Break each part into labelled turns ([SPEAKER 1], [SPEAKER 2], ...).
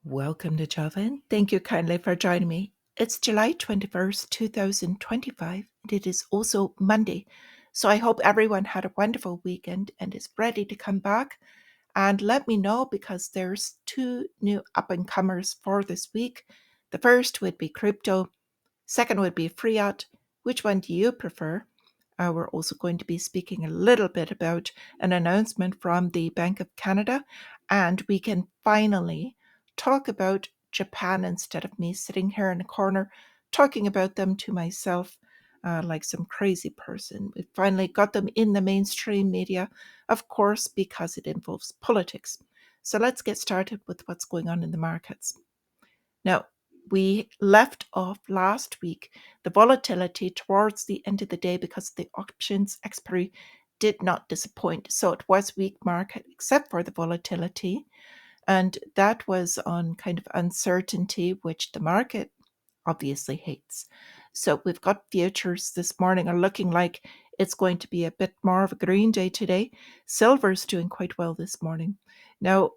[SPEAKER 1] Welcome to Java, and thank you kindly for joining me. It's July 21st, 2025, and it is also Monday. So I hope everyone had a wonderful weekend and is ready to come back. And let me know because there's two new up and comers for this week. The first would be crypto, second would be fiat. Which one do you prefer? We're also going to be speaking a little bit about an announcement from the Bank of Canada, and we can finally talk about Japan instead of me sitting here in a corner talking about them to myself like some crazy person. We finally got them in the mainstream media, of course, because it involves politics. So let's get started with what's going on in the markets. Now, we left off last week the volatility towards the end of the day because the options expiry did not disappoint. So it was weak market except for the volatility. And that was on kind of uncertainty, which the market obviously hates. So we've got futures this morning are looking like it's going to be a bit more of a green day today. Silver's doing quite well this morning. Now,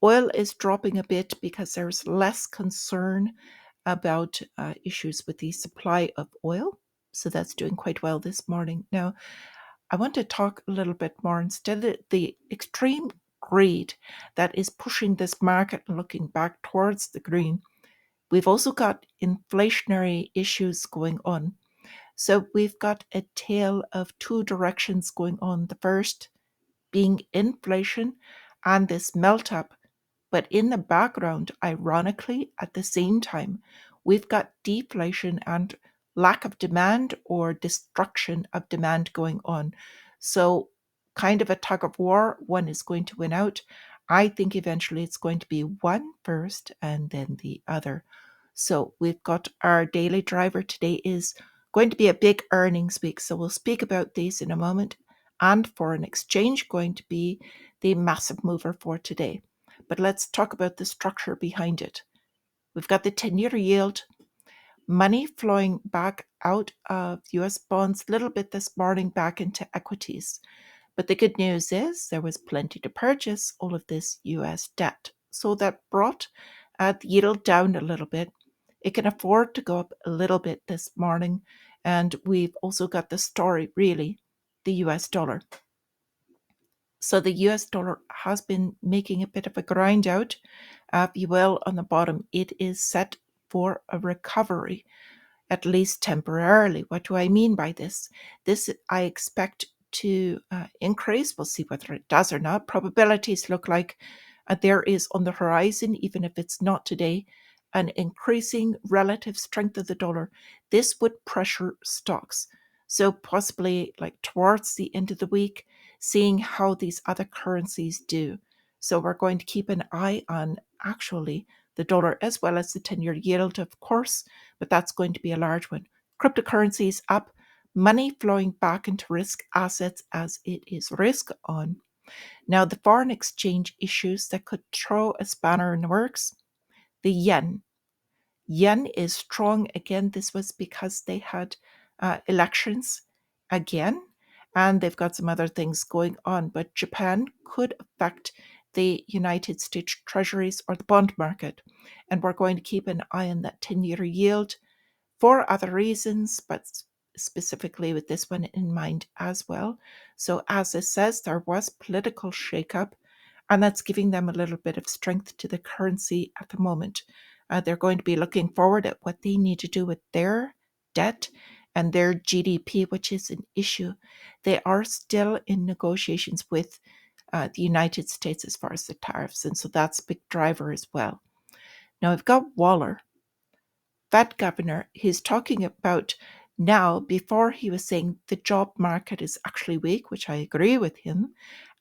[SPEAKER 1] oil is dropping a bit because there's less concern about issues with the supply of oil. So that's doing quite well this morning. Now, I want to talk a little bit more instead of the extreme greed that is pushing this market and looking back towards the green. We've also got inflationary issues going on. So we've got a tale of two directions going on. The first being inflation and this melt up. But in the background, ironically, at the same time, we've got deflation and lack of demand or destruction of demand going on. So, kind of a tug of war. One is going to win out. I think eventually it's going to be one first and then the other. So, we've got our daily driver today is going to be a big earnings week. So, we'll speak about these in a moment. And foreign exchange going to be the massive mover for today. But let's talk about the structure behind it. We've got the 10-year yield, money flowing back out of US bonds a little bit this morning back into equities. But the good news is there was plenty to purchase all of this US debt. So that brought the yield down a little bit. It can afford to go up a little bit this morning. And we've also got the story, really, the US dollar. So the US dollar has been making a bit of a grind out, if you will, on the bottom. It is set for a recovery, at least temporarily. What do I mean by this? This I expect to increase. We'll see whether it does or not. Probabilities look like there is on the horizon, even if it's not today, an increasing relative strength of the dollar. This would pressure stocks. So possibly like towards the end of the week, seeing how these other currencies do. So we're going to keep an eye on actually the dollar as well as the 10-year yield, of course, but that's going to be a large one. Cryptocurrencies up, money flowing back into risk assets as it is risk on. Now, the foreign exchange issues that could throw a spanner in the works, the yen. Yen is strong again. This was because they had elections again, and they've got some other things going on. But Japan could affect the United States treasuries or the bond market. And we're going to keep an eye on that 10-year yield for other reasons, but specifically with this one in mind as well. So, as it says, there was political shakeup, and that's giving them a little bit of strength to the currency at the moment. They're going to be looking forward at what they need to do with their debt and their GDP, which is an issue. They are still in negotiations with the United States as far as the tariffs, and so that's a big driver as well. Now, we've got Waller, Fed governor. He's talking about now, before he was saying the job market is actually weak, which I agree with him,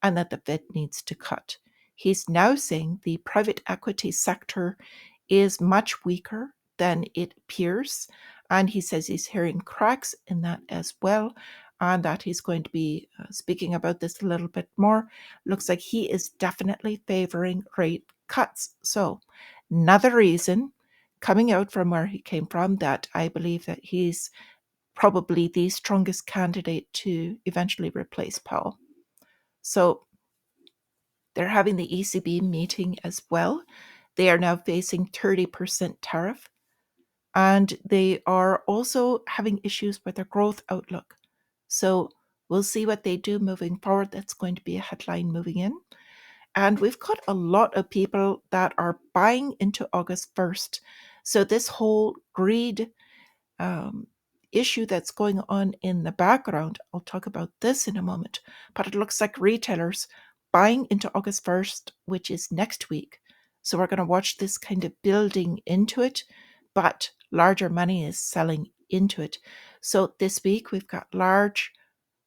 [SPEAKER 1] and that the Fed needs to cut. He's now saying the private equity sector is much weaker than it appears. And he says he's hearing cracks in that as well, and that he's going to be speaking about this a little bit more. Looks like he is definitely favoring rate cuts. So, another reason coming out from where he came from that I believe that he's probably the strongest candidate to eventually replace Powell. So they're having the ECB meeting as well. They are now facing 30% tariff, and they are also having issues with their growth outlook. So we'll see what they do moving forward. That's going to be a headline moving in. And we've got a lot of people that are buying into August 1st. So this whole greed um, issue that's going on in the background, I'll talk about this in a moment, but it looks like retailers buying into August 1st, which is next week. So we're going to watch this kind of building into it, but larger money is selling into it. So this week we've got large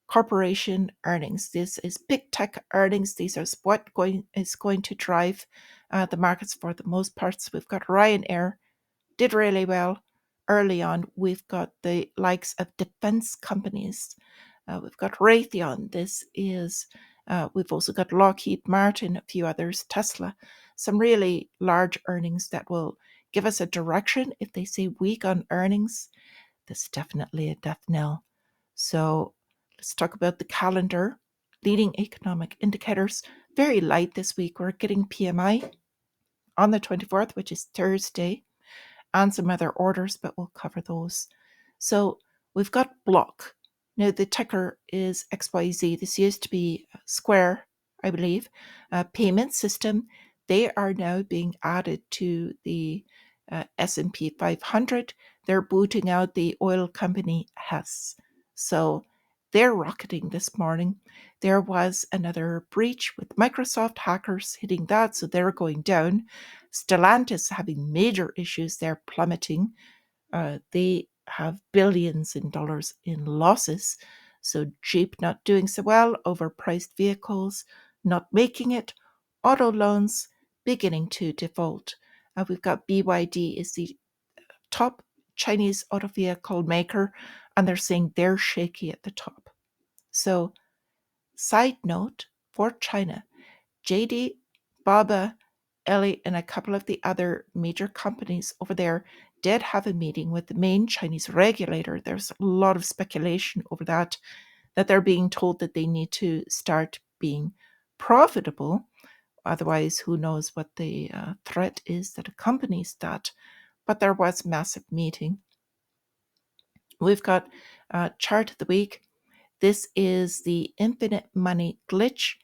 [SPEAKER 1] corporation earnings. This is big tech earnings. These are what is going to drive the markets for the most parts. We've got Ryanair did really well early on. We've got the likes of defense companies. We've got Raytheon. We've also got Lockheed Martin, a few others, Tesla. Some really large earnings that will give us a direction. If they say weak on earnings, that's definitely a death knell. So let's talk about the calendar. Leading economic indicators, very light this week. We're getting PMI on the 24th, which is Thursday, and some other orders, but we'll cover those. So we've got Block. Now the ticker is XYZ. This used to be Square, I believe. Payment system. They are now being added to the S&P 500. They're booting out the oil company Hess. So they're rocketing this morning. There was another breach with Microsoft hackers hitting that, so they're going down. Stellantis having major issues, they're plummeting. They have billions in dollars in losses. So Jeep not doing so well, overpriced vehicles not making it, auto loans beginning to default. We've got BYD is the top Chinese auto vehicle maker, and they're saying they're shaky at the top. So, side note for China, JD, Baba, Ellie, and a couple of the other major companies over there did have a meeting with the main Chinese regulator. There's a lot of speculation over that they're being told that they need to start being profitable. Otherwise, who knows what the threat is that accompanies that. But there was a massive meeting. We've got chart of the week. This is the infinite money glitch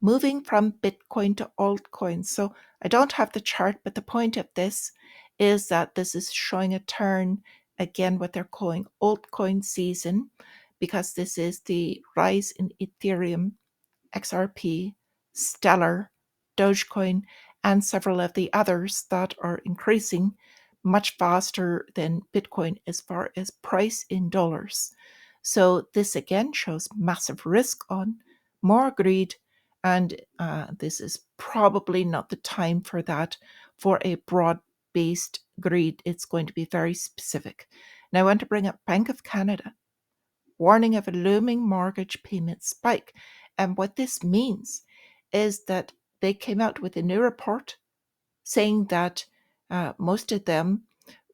[SPEAKER 1] moving from Bitcoin to altcoins. So I don't have the chart, but the point of this is that this is showing a turn again, what they're calling altcoin season, because this is the rise in Ethereum, XRP, Stellar, Dogecoin, and several of the others that are increasing much faster than Bitcoin as far as price in dollars. So this again shows massive risk on, more greed, and this is probably not the time for that for a broad-based greed. It's going to be very specific. Now I want to bring up Bank of Canada, warning of a looming mortgage payment spike. And what this means is that they came out with a new report saying that most of them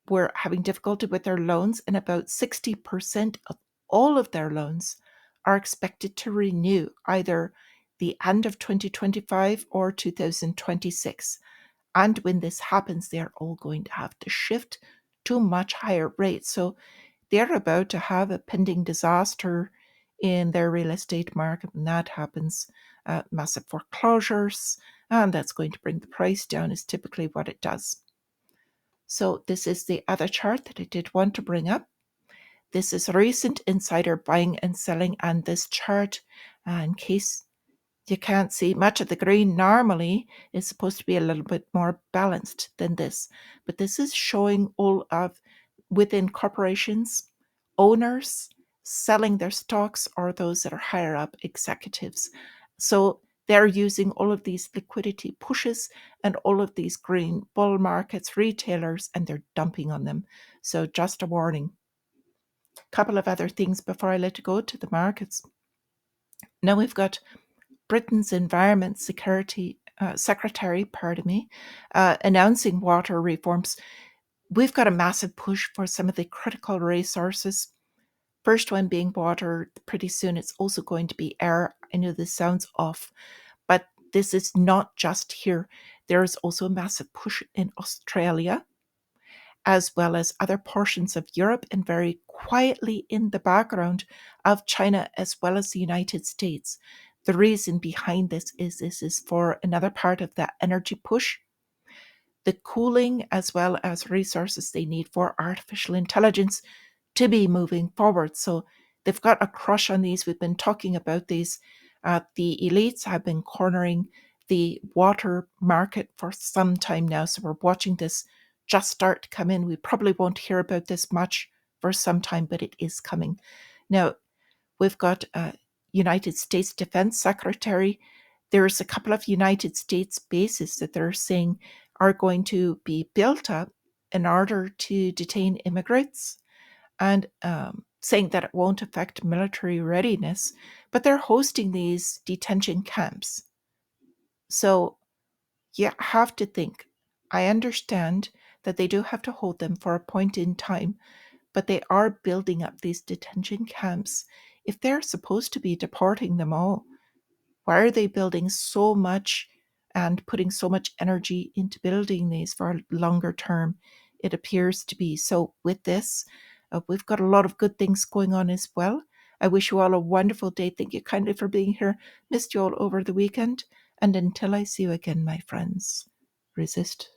[SPEAKER 1] were having difficulty with their loans, and about 60% of all of their loans are expected to renew either the end of 2025 or 2026. And when this happens, they're all going to have to shift to much higher rates. So they're about to have a pending disaster in their real estate market. When that happens, massive foreclosures, and that's going to bring the price down, is typically what it does. So this is the other chart that I did want to bring up. This is recent insider buying and selling, and this chart, in case you can't see, much of the green normally is supposed to be a little bit more balanced than this, but this is showing all of within corporations, owners selling their stocks, or those that are higher up executives. So they're using all of these liquidity pushes and all of these green bull markets, retailers, and they're dumping on them. So just a warning. A couple of other things before I let you go to the markets. Now we've got Britain's Environment Secretary, announcing water reforms. We've got a massive push for some of the critical resources. First one being water. Pretty soon it's also going to be air. I know this sounds off, but this is not just here. There is also a massive push in Australia, as well as other portions of Europe, and very quietly in the background of China as well as the United States. The reason behind this is for another part of that energy push, the cooling as well as resources they need for artificial intelligence to be moving forward. So they've got a crush on these. We've been talking about these. The elites have been cornering the water market for some time now. So we're watching this just start to come in. We probably won't hear about this much for some time, but it is coming. Now, we've got a United States Defense Secretary. There's a couple of United States bases that they're saying are going to be built up in order to detain immigrants, and saying that it won't affect military readiness, but they're hosting these detention camps. So you have to think. I understand that they do have to hold them for a point in time, but they are building up these detention camps. If they're supposed to be deporting them all, why are they building so much and putting so much energy into building these for a longer term? It appears to be. So, with this, we've got a lot of good things going on as well. I wish you all a wonderful day. Thank you kindly for being here. Missed you all over the weekend. And until I see you again, my friends, resist.